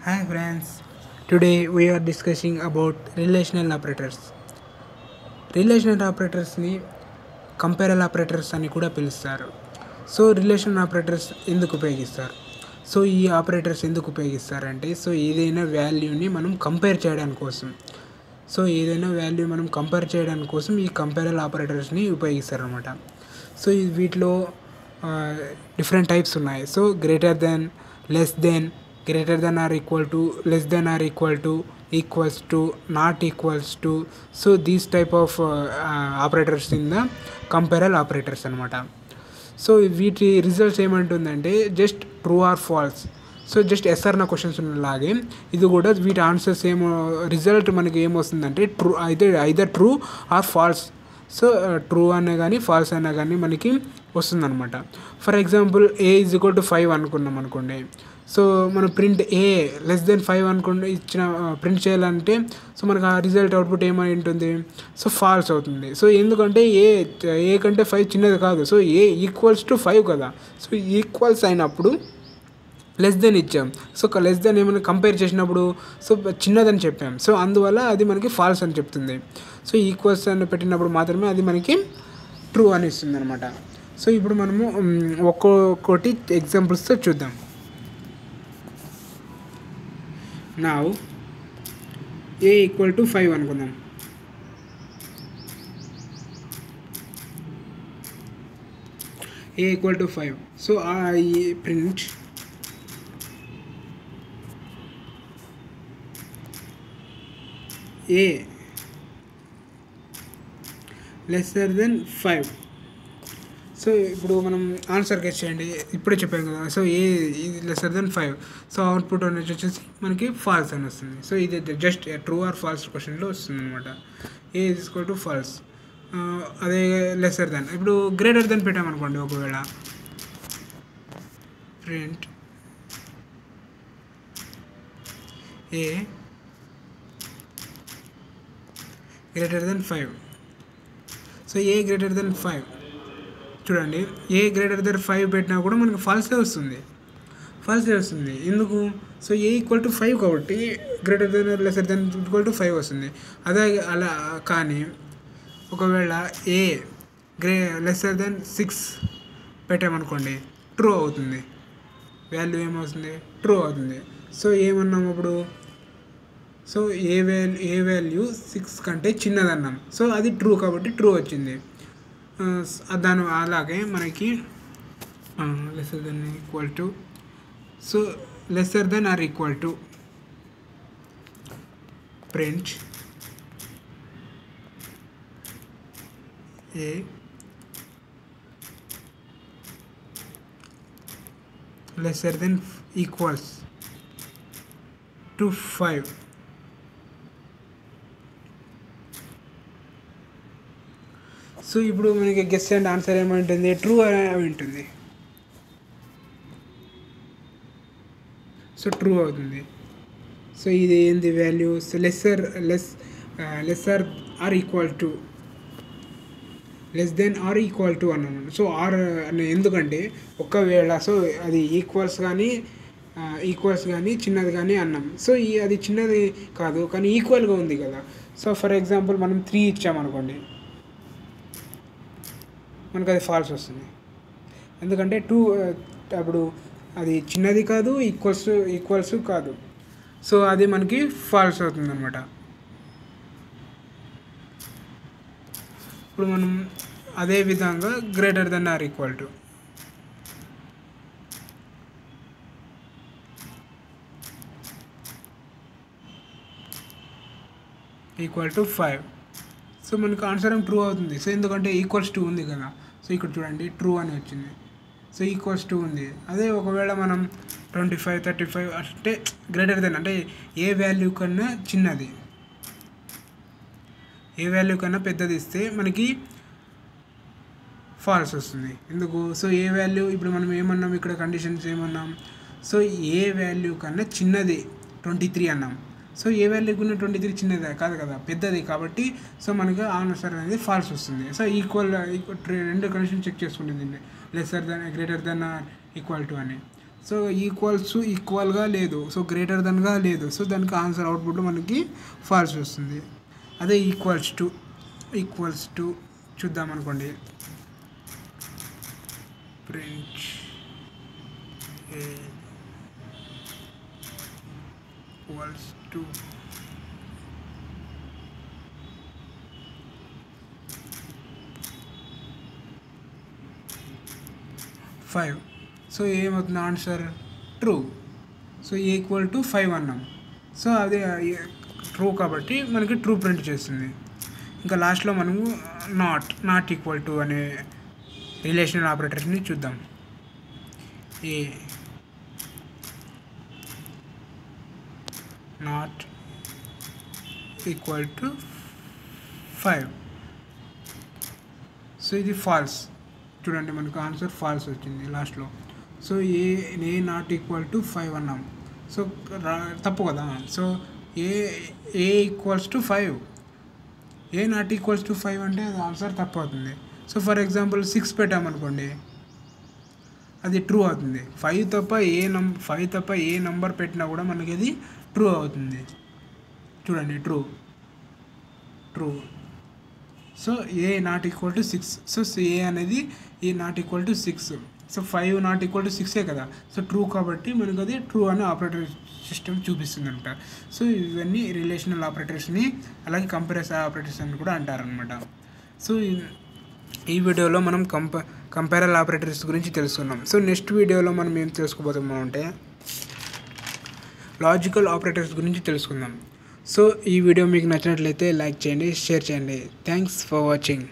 Hi friends, today we are discussing about relational operators. Relational ఆపరేటర్స్ని కంపేరల్ operators అని కూడా పిలుస్తారు. సో రిలేషనల్ ఆపరేటర్స్ ఎందుకు ఉపయోగిస్తారు? సో ఈ ఆపరేటర్స్ ఎందుకు ఉపయోగిస్తారంటే ఏదైనా వాల్యూని మనం కంపేర్ చేయడానికి కోసం. ఈ కంపేరల్ ఆపరేటర్స్ని ఉపయోగిస్తారనమాట. సో వీటిలో డిఫరెంట్ టైప్స్ ఉన్నాయి. So greater than, less than, greater than or equal to, less than or equal to, equals to, not equals to. So these type of operators in the comparable operators అనమాట. So వీటి results ఏమంటుందంటే just true or false. So just yes or no questions ఉన్నలాగే ఇది కూడా వీటి answers ఏమో result మనకి ఏమొస్తుందంటే ట్రూ అయితే either true or false. So true అనే కానీ ఫాల్స్ అయినా కానీ మనకి వస్తుందన్నమాట. For example a is equal to 5 అనుకున్నాం అనుకోండి. సో మనం ప్రింట్ ఏ లెస్ దెన్ 5 అనుకోండి ఇచ్చిన ప్రింట్ చేయాలంటే సో మనకు ఆ రిజల్ట్ అవుట్పుట్ ఏమై ఉంటుంది, సో ఫాల్స్ అవుతుంది. సో ఎందుకంటే ఏ కంటే 5 చిన్నది కాదు. సో ఏ ఈక్వల్స్ టు 5 కదా. సో ఈక్వల్స్ అయినప్పుడు లెస్ దెన్ ఇచ్చాం. సో లెస్ దెన్ ఏమైనా కంపేర్ చేసినప్పుడు సో చిన్నదని చెప్పాం. సో అందువల్ల అది మనకి ఫాల్స్ అని చెప్తుంది. సో ఈక్వల్స్ అని పెట్టినప్పుడు మాత్రమే అది మనకి ట్రూ అని ఇస్తుంది అనమాట. సో ఇప్పుడు మనము ఒక్కొక్కటి ఎగ్జాంపుల్స్తో చూద్దాం. Now a equal to 5 అనుకుందాం. a equal to 5. So I print a lesser than 5. So ఇప్పుడు మనం ఆన్సర్ గెస్ చేయండి. ఇప్పుడే చెప్పాను కదా. సో ఏ లెసర్ దెన్ 5. సో అవుట్పుట్ అనేది వచ్చేసి మనకి ఫాల్స్ అని వస్తుంది. సో ఇది జస్ట్ ట్రూ ఆర్ ఫాల్స్ క్వశ్చన్లో వస్తుంది అనమాట. ఏ ఈజ్ ఈక్వల్ టు ఫాల్స్. అదే లెసర్ దెన్. ఇప్పుడు గ్రేటర్ దెన్ పెట్టామనుకోండి, ఒకవేళ ప్రింట్ ఏ గ్రేటర్ దెన్ 5. సో ఏ గ్రేటర్ దెన్ 5 చూడండి. ఏ గ్రేటర్ దెన్ 5 పెట్టినా కూడా మనకి ఫాల్సే వస్తుంది. ఎందుకు? సో ఏ ఈక్వల్ టు 5 కాబట్టి greater than lesser than equal to 5 వస్తుంది. అదే అలా కానీ ఒకవేళ ఏ లెసర్ దెన్ 6 పెట్టామనుకోండి, ట్రూ అవుతుంది. వాల్యూ ఏమవుతుంది? ట్రూ అవుతుంది. సో ఏమన్నాం అప్పుడు? సో ఏ వాల్యూ 6 కంటే చిన్నదన్నాం. సో అది ట్రూ కాబట్టి ట్రూ వచ్చింది. దాని అలాగే మనకి lesser than equal to, so lesser than or equal to print a lesser than equals to 5. So ఇప్పుడు మనకి గెస్ అండ్ ఆన్సర్ ఏమంటుంది? ట్రూ అని ఉంటుంది. సో ట్రూ అవుతుంది. సో ఇది ఏంది వాల్యూ? So lesser or equal to, less than or equal to అన్నాను. సో ఆర్ అనే ఎందుకంటే ఒకవేళ సో అది ఈక్వల్స్ కానీ చిన్నది కానీ అన్నాం. సో అది చిన్నది కాదు కానీ ఈక్వల్గా ఉంది కదా. సో ఫర్ ఎగ్జాంపుల్ మనం 3 ఇచ్చామనుకోండి, మనకు అది ఫాల్స్ వస్తుంది. ఎందుకంటే అప్పుడు అది చిన్నది కాదు, ఈక్వల్స్ కాదు. సో అది మనకి ఫాల్స్ అవుతుంది అనమాట. ఇప్పుడు మనం అదే విధంగా greater than or equal to 5. So మనకు ఆన్సర్ ఏం ట్రూ అవుతుంది. సో ఎందుకంటే ఈక్వల్స్ 2 ఉంది కదా. సో ఇక్కడ చూడండి ట్రూ అని వచ్చింది. సో ఈక్వల్స్ 2 ఉంది. అదే ఒకవేళ మనం 25, 35 అంటే గ్రేటర్ దెన్ అంటే ఏ వాల్యూ కన్నా చిన్నది, ఏ వాల్యూ కన్నా పెద్దది ఇస్తే మనకి ఫాల్స్ వస్తుంది. ఎందుకు? సో ఏ వాల్యూ ఇప్పుడు మనం ఏమన్నాం, ఇక్కడ కండిషన్స్ ఏమన్నాం? సో ఏ వాల్యూ కన్నా చిన్నది 23 అన్నాం. సో ఏ వాల్యూకి ఉన్న 23 చిన్నది కాదు కదా, పెద్దది కాబట్టి సో మనకి ఆన్సర్ అనేది ఫాల్స్ వస్తుంది. సో రెండు కండిషన్ చెక్ చేసుకుంటుంది, lesser than greater than equal to అని. సో ఈక్వల్గా లేదు, సో గ్రేటర్ దెన్గా లేదు, సో దానికి ఆన్సర్ అవుట్పుట్ మనకి ఫాల్స్ వస్తుంది. అదే ఈక్వల్స్ టు చూద్దాం అనుకోండి. Print equals to 5. సో ఏమవుతుంది answer true. So equal to 5 అన్నాం. సో అదే ట్రూ కాబట్టి మనకి ట్రూ ప్రింట్ చేస్తుంది. ఇంకా లాస్ట్లో మనము నాట్ ఈక్వల్ టు అనే రిలేషనల్ ఆపరేటర్స్ని చూద్దాం. ఏ నాట్ ఈక్వల్ టు 5. సో ఇది ఫాల్స్. చూడండి మనకు ఆన్సర్ ఫాల్స్ వచ్చింది లాస్ట్లో. So a not equal to 5 అన్నాం. సో తప్పు కదా. So A equals to 5, A not equals to 5 అంటే అది ఆన్సర్ తప్పు అవుతుంది. సో ఫర్ ఎగ్జాంపుల్ 6 పెట్టామనుకోండి, అది ట్రూ అవుతుంది. 5 తప్ప ఏ నంబర్ పెట్టినా కూడా మనకి అది ట్రూ అవుతుంది. చూడండి true. So a not equal to 6. So a అనేది a not equal to 6. So 5 not equal to 6 కదా. సో ట్రూ కాబట్టి మనకు అది ట్రూ అని ఆపరేటర్ సిస్టమ్ చూపిస్తుందంట. సో ఇవన్నీ రిలేషనల్ ఆపరేటర్స్ని, అలాగే కంపారిజన్ ఆపరేటర్స్ అని కూడా అంటారనమాట. సో ఈ వీడియోలో మనం కంపారల్ ఆపరేటర్స్ గురించి తెలుసుకున్నాం. సో నెక్స్ట్ వీడియోలో మనం ఏం తెలుసుకోబోతున్నాం అంటే లాజికల్ ఆపరేటర్స్ గురించి తెలుసుకుందాం. సో ఈ వీడియో మీకు నచ్చినట్లయితే లైక్ చేయండి, షేర్ చేయండి. Thanks for watching.